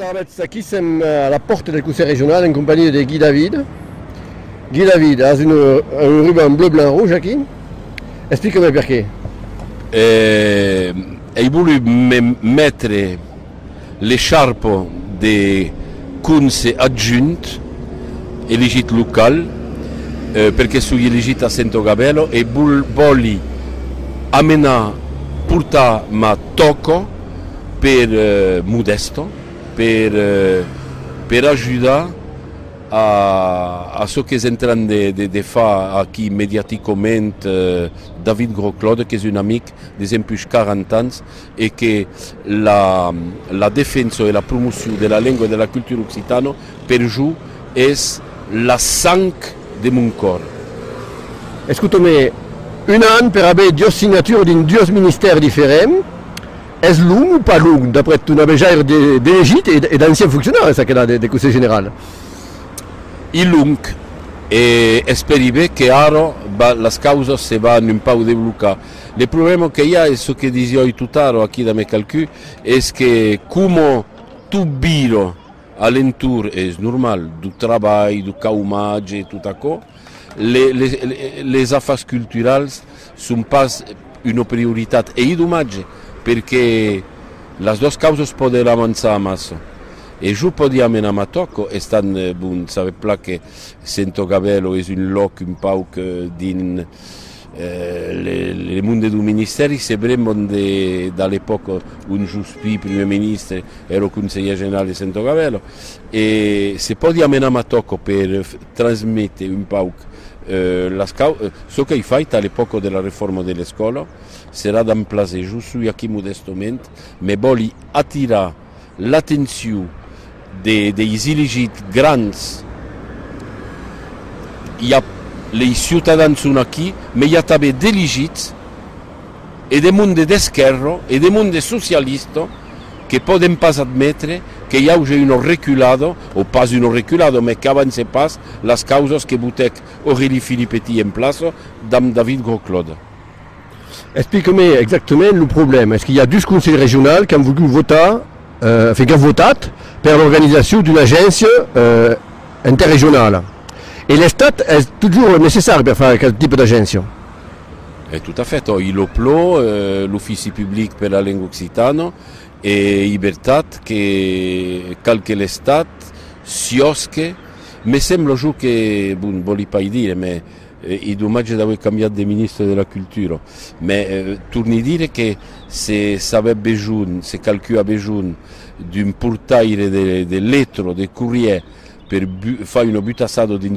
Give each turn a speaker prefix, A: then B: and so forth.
A: Alors aquí siamo alla porta del Conseil régional in compagnia di Guy David. Guy David ha un ruban bleu, blanc, rouge aquí. Explica-me perché.
B: Hai voluto mettere l'écharpe des conseils adjunts elegit local perché sono elegiti a Sant'Ogabello e voglio amenare portare ma tocco per Modesto per aiutare a ce che è train de fare qui mediaticamente David Gros-Claude, che è un amico d'esempio 40 anni e che la difesa e la promozione della lingua e della cultura occitana per lui è la sangue di mon corps.
A: Ascoltami, un anno per avere due signature di due ministeri differenti. Est-ce long ou pas long, d'après ton abéjaire d'Égypte et d'anciens fonctionnaires, ça qu'il a des conseils généraux?
B: Il long e speriamo che ora le cause si vanno un po' a sbloccare. Il problema che io è ce che dicevo tutto qui da me calcolo è che come tu biro all'intorno è normale du lavoro, du caumage e tutto ciò, le affari culturali sono pas una priorità e io immagino perché le due cause possono avanzare massa e io posso amenare a tocco e stanno buon, sapete che Sant'Ogabello è un luogo un po' di le mondi del ministero sembrano dall'epoca un Giuspi, primo ministro, ero consigliere generale di Sant'Ogabello e se può amenare a tocco per trasmettere un po' ce che hai fatto all'epoca della riforma delle scuole sarà da un piacere, io sono qui modestamente, ma voglio attirare l'attenzione dei elegiti grandi. I cittadini sono qui, ma il y a anche dei elegiti e dei mondi di schierro e dei mondi socialisti che possono pas ammettere che io ho reculato, o pas un reculato, ma che avanza pas le cause che buttec Aurélie Filippetti in place dam David Gros-Claude.
A: Explique-moi exactement le problème. Est-ce qu'il y a 12 conseils régionaux qui ont voulu voter, qui ont voté pour l'organisation d'une agence interrégionale? Et l'État est toujours nécessaire pour faire quel type d'agence?
B: Tout à fait. Il OPLO, l'Office public per la lingua occitana, e Libertat che calque l'Estat, Siosche, mi sembra giù che, non voglio pas dire, ma i domaggi da aver cambiato di ministro della cultura, ma torni a dire che se aveva bisogno, se qualcuno ha bisogno di un portaire di lettere, di corriere per fare un butassato di